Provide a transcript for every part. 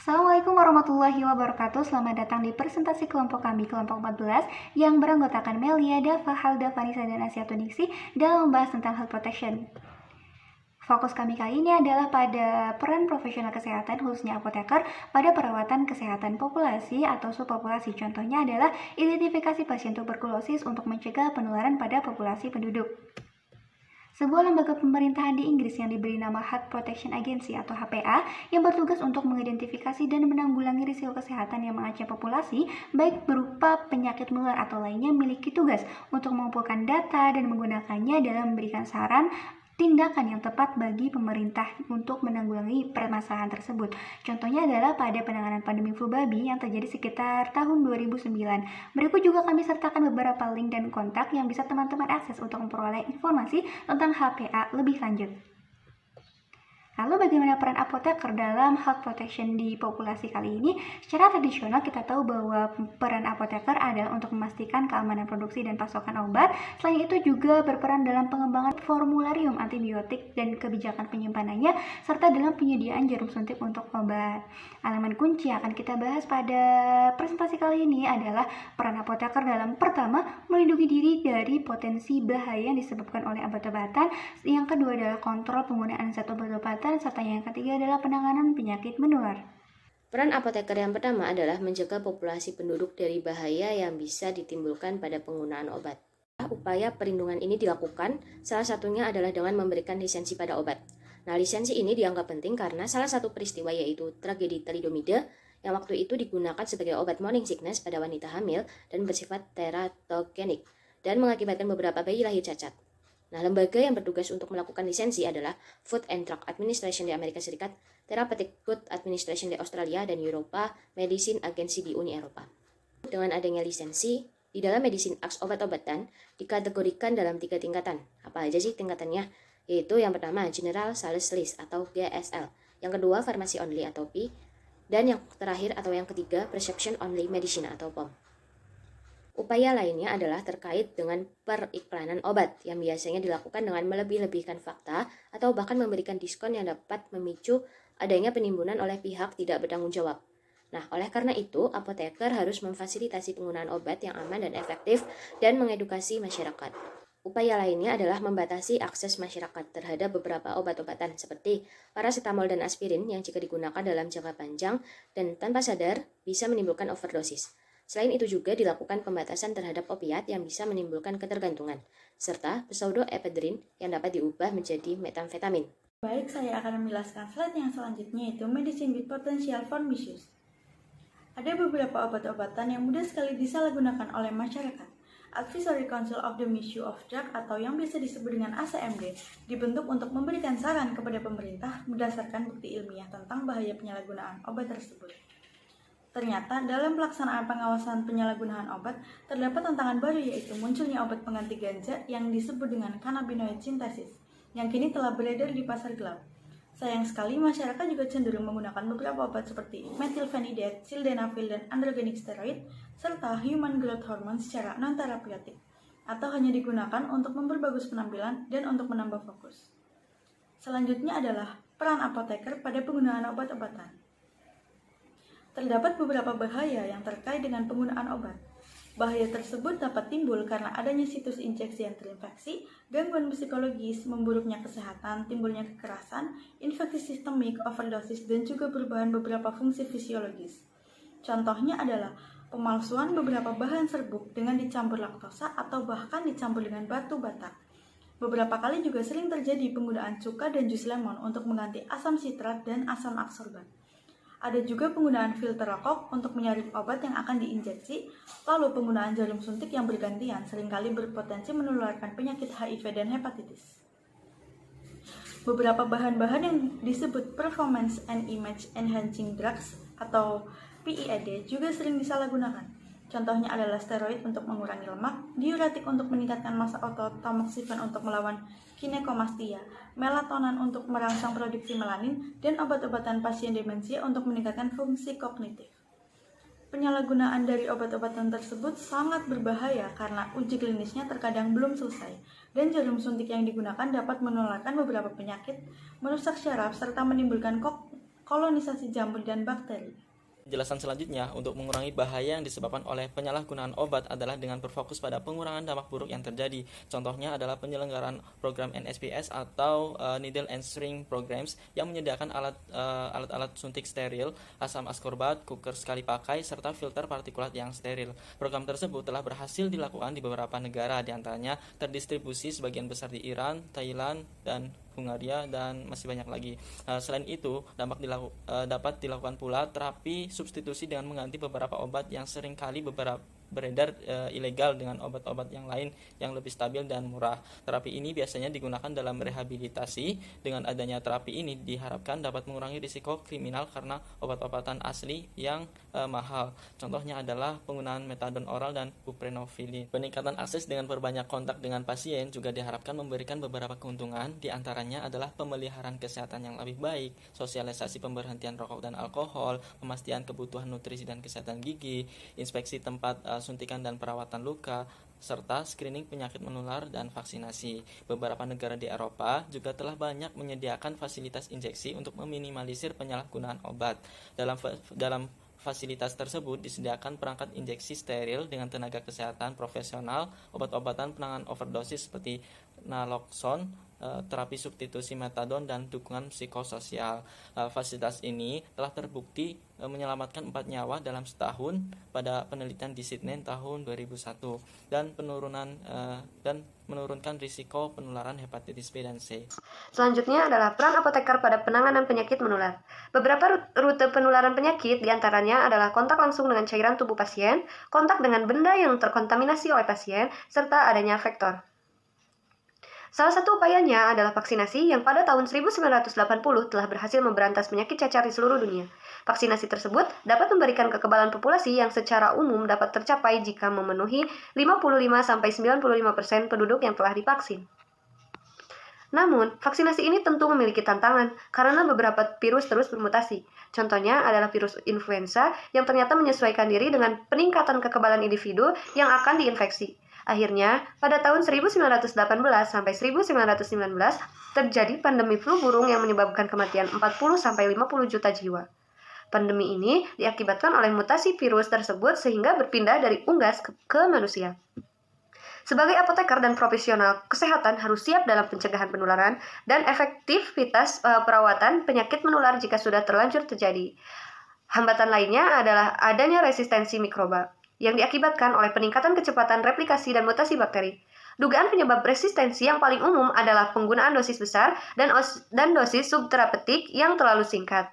Assalamualaikum warahmatullahi wabarakatuh. Selamat datang di presentasi kelompok kami, kelompok 14, yang beranggotakan Melia, Dava, Halda, Vanessa, dan Asia Tuniksi dalam membahas tentang health protection. Fokus kami kali ini adalah pada peran profesional kesehatan, khususnya apoteker, pada perawatan kesehatan populasi atau subpopulasi. Contohnya adalah identifikasi pasien tuberkulosis untuk mencegah penularan pada populasi penduduk. Sebuah lembaga pemerintahan di Inggris yang diberi nama Health Protection Agency atau HPA yang bertugas untuk mengidentifikasi dan menanggulangi risiko kesehatan yang mengancam populasi, baik berupa penyakit menular atau lainnya, memiliki tugas untuk mengumpulkan data dan menggunakannya dalam memberikan saran tindakan yang tepat bagi pemerintah untuk menanggulangi permasalahan tersebut. Contohnya adalah pada penanganan pandemi flu babi yang terjadi sekitar tahun 2009. Berikut juga kami sertakan beberapa link dan kontak yang bisa teman-teman akses untuk memperoleh informasi tentang HPA lebih lanjut. Lalu bagaimana peran apoteker dalam health protection di populasi kali ini? Secara tradisional kita tahu bahwa peran apoteker adalah untuk memastikan keamanan produksi dan pasokan obat. Selain itu juga berperan dalam pengembangan formularium antibiotik dan kebijakan penyimpanannya, serta dalam penyediaan jarum suntik untuk obat. Elemen kunci yang akan kita bahas pada presentasi kali ini adalah peran apoteker dalam pertama, melindungi diri dari potensi bahaya yang disebabkan oleh obat-obatan. Yang kedua adalah kontrol penggunaan zat obat-obatan, serta yang ketiga adalah penanganan penyakit menular. Peran apoteker yang pertama adalah menjaga populasi penduduk dari bahaya yang bisa ditimbulkan pada penggunaan obat. Upaya perlindungan ini dilakukan, salah satunya adalah dengan memberikan lisensi pada obat. Nah, lisensi ini dianggap penting karena salah satu peristiwa yaitu tragedi thalidomida yang waktu itu digunakan sebagai obat morning sickness pada wanita hamil dan bersifat teratogenik dan mengakibatkan beberapa bayi lahir cacat. Nah, lembaga yang bertugas untuk melakukan lisensi adalah Food and Drug Administration di Amerika Serikat, Therapeutic Goods Administration di Australia, dan Europa Medicine Agency di Uni Eropa. Dengan adanya lisensi, di dalam Medicine Acts obat-obatan dikategorikan dalam 3 tingkatan. Apa aja sih tingkatannya? Yaitu yang pertama General Sales List atau GSL, yang kedua Pharmacy Only atau P, dan yang terakhir atau yang ketiga Prescription Only Medicine atau POM. Upaya lainnya adalah terkait dengan periklanan obat yang biasanya dilakukan dengan melebih-lebihkan fakta atau bahkan memberikan diskon yang dapat memicu adanya penimbunan oleh pihak tidak bertanggung jawab. Nah, oleh karena itu, apoteker harus memfasilitasi penggunaan obat yang aman dan efektif dan mengedukasi masyarakat. Upaya lainnya adalah membatasi akses masyarakat terhadap beberapa obat-obatan seperti paracetamol dan aspirin yang jika digunakan dalam jangka panjang dan tanpa sadar bisa menimbulkan overdosis. Selain itu juga dilakukan pembatasan terhadap opiat yang bisa menimbulkan ketergantungan, serta pseudoephedrine yang dapat diubah menjadi metamfetamin. Baik, saya akan menjelaskan slide yang selanjutnya, yaitu medicine with potential for misuse. Ada beberapa obat-obatan yang mudah sekali disalahgunakan oleh masyarakat. Advisory Council of the Misuse of Drug atau yang biasa disebut dengan ACMD dibentuk untuk memberikan saran kepada pemerintah berdasarkan bukti ilmiah tentang bahaya penyalahgunaan obat tersebut. Ternyata, dalam pelaksanaan pengawasan penyalahgunaan obat, terdapat tantangan baru, yaitu munculnya obat pengganti ganja yang disebut dengan cannabinoid synthesis, yang kini telah beredar di pasar gelap. Sayang sekali, masyarakat juga cenderung menggunakan beberapa obat seperti methylphenidate, sildenafil, dan androgenic steroid, serta human growth hormone secara non-terapeutik, atau hanya digunakan untuk memperbagus penampilan dan untuk menambah fokus. Selanjutnya adalah peran apoteker pada penggunaan obat-obatan. Terdapat beberapa bahaya yang terkait dengan penggunaan obat. Bahaya tersebut dapat timbul karena adanya situs injeksi yang terinfeksi, gangguan psikologis, memburuknya kesehatan, timbulnya kekerasan, infeksi sistemik, overdosis, dan juga perubahan beberapa fungsi fisiologis. Contohnya adalah pemalsuan beberapa bahan serbuk dengan dicampur laktosa atau bahkan dicampur dengan batu bata. Beberapa kali juga sering terjadi penggunaan cuka dan jus lemon untuk mengganti asam sitrat dan asam aksorban. Ada juga penggunaan filter rokok untuk menyaring obat yang akan diinjeksi, lalu penggunaan jarum suntik yang bergantian seringkali berpotensi menularkan penyakit HIV dan hepatitis. Beberapa bahan-bahan yang disebut Performance and Image Enhancing Drugs atau PEAD juga sering disalahgunakan. Contohnya adalah steroid untuk mengurangi lemak, diuretik untuk meningkatkan massa otot, tamoxifen untuk melawan ginekomastia, melatonin untuk merangsang produksi melanin, dan obat-obatan pasien demensia untuk meningkatkan fungsi kognitif. Penyalahgunaan dari obat-obatan tersebut sangat berbahaya karena uji klinisnya terkadang belum selesai, dan jarum suntik yang digunakan dapat menularkan beberapa penyakit, merusak syaraf, serta menimbulkan kolonisasi jamur dan bakteri. Penjelasan selanjutnya, untuk mengurangi bahaya yang disebabkan oleh penyalahgunaan obat adalah dengan berfokus pada pengurangan dampak buruk yang terjadi. Contohnya adalah penyelenggaraan program NSPS atau Needle and Syringe Programs yang menyediakan alat-alat suntik steril, asam askorbat, cooker sekali pakai, serta filter partikulat yang steril. Program tersebut telah berhasil dilakukan di beberapa negara, diantaranya terdistribusi sebagian besar di Iran, Thailand, dan Hungaria, dan masih banyak lagi. Selain itu, dapat dilakukan pula terapi substitusi dengan mengganti beberapa obat yang seringkali beredar ilegal dengan obat-obat yang lain yang lebih stabil dan murah. Terapi ini biasanya digunakan dalam rehabilitasi. Dengan adanya terapi ini diharapkan dapat mengurangi risiko kriminal karena obat-obatan asli yang mahal. Contohnya adalah penggunaan metadon oral dan buprenorphine. Peningkatan akses dengan perbanyak kontak dengan pasien juga diharapkan memberikan beberapa keuntungan. Di antaranya adalah pemeliharaan kesehatan yang lebih baik, sosialisasi pemberhentian rokok dan alkohol, pemastian kebutuhan nutrisi dan kesehatan gigi, inspeksi tempat suntikan dan perawatan luka, serta screening penyakit menular dan vaksinasi. Beberapa negara di Eropa juga telah banyak menyediakan fasilitas injeksi untuk meminimalisir penyalahgunaan obat. Dalam fasilitas tersebut disediakan perangkat injeksi steril dengan tenaga kesehatan profesional, obat-obatan penanganan overdosis seperti naloxone, terapi substitusi metadon, dan dukungan psikososial. Fasilitas ini telah terbukti menyelamatkan 4 nyawa dalam setahun pada penelitian di Sydney tahun 2001 dan menurunkan risiko penularan hepatitis B dan C. Selanjutnya adalah peran apoteker pada penanganan penyakit menular. Beberapa rute penularan penyakit diantaranya adalah kontak langsung dengan cairan tubuh pasien, kontak dengan benda yang terkontaminasi oleh pasien, serta adanya vektor. Salah satu upayanya adalah vaksinasi yang pada tahun 1980 telah berhasil memberantas penyakit cacar di seluruh dunia. Vaksinasi tersebut dapat memberikan kekebalan populasi yang secara umum dapat tercapai jika memenuhi 55-95% penduduk yang telah divaksin. Namun, vaksinasi ini tentu memiliki tantangan karena beberapa virus terus bermutasi. Contohnya adalah virus influenza yang ternyata menyesuaikan diri dengan peningkatan kekebalan individu yang akan diinfeksi. Akhirnya, pada tahun 1918 sampai 1919 terjadi pandemi flu burung yang menyebabkan kematian 40-50 juta jiwa. Pandemi ini diakibatkan oleh mutasi virus tersebut sehingga berpindah dari unggas ke manusia. Sebagai apoteker dan profesional kesehatan harus siap dalam pencegahan penularan dan efektivitas perawatan penyakit menular jika sudah terlanjur terjadi. Hambatan lainnya adalah adanya resistensi mikroba yang diakibatkan oleh peningkatan kecepatan replikasi dan mutasi bakteri. Dugaan penyebab resistensi yang paling umum adalah penggunaan dosis besar dan dosis subterapeutik yang terlalu singkat.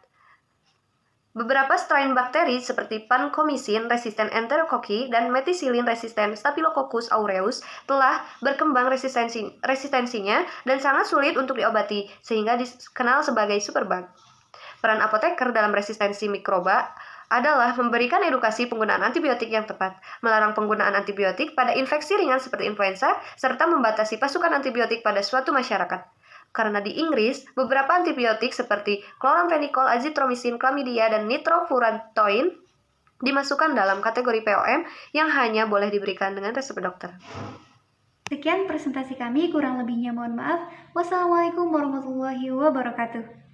Beberapa strain bakteri seperti Vancomycin resisten Enterococcus dan Methicillin resisten Staphylococcus aureus telah berkembang resistensinya dan sangat sulit untuk diobati, sehingga dikenal sebagai superbug. Peran apoteker dalam resistensi mikroba adalah memberikan edukasi penggunaan antibiotik yang tepat, melarang penggunaan antibiotik pada infeksi ringan seperti influenza, serta membatasi pasukan antibiotik pada suatu masyarakat. Karena di Inggris, beberapa antibiotik seperti chloramphenicol, azithromycin, chlamydia, dan nitrofurantoin dimasukkan dalam kategori POM yang hanya boleh diberikan dengan resep dokter. Sekian presentasi kami, kurang lebihnya mohon maaf. Wassalamualaikum warahmatullahi wabarakatuh.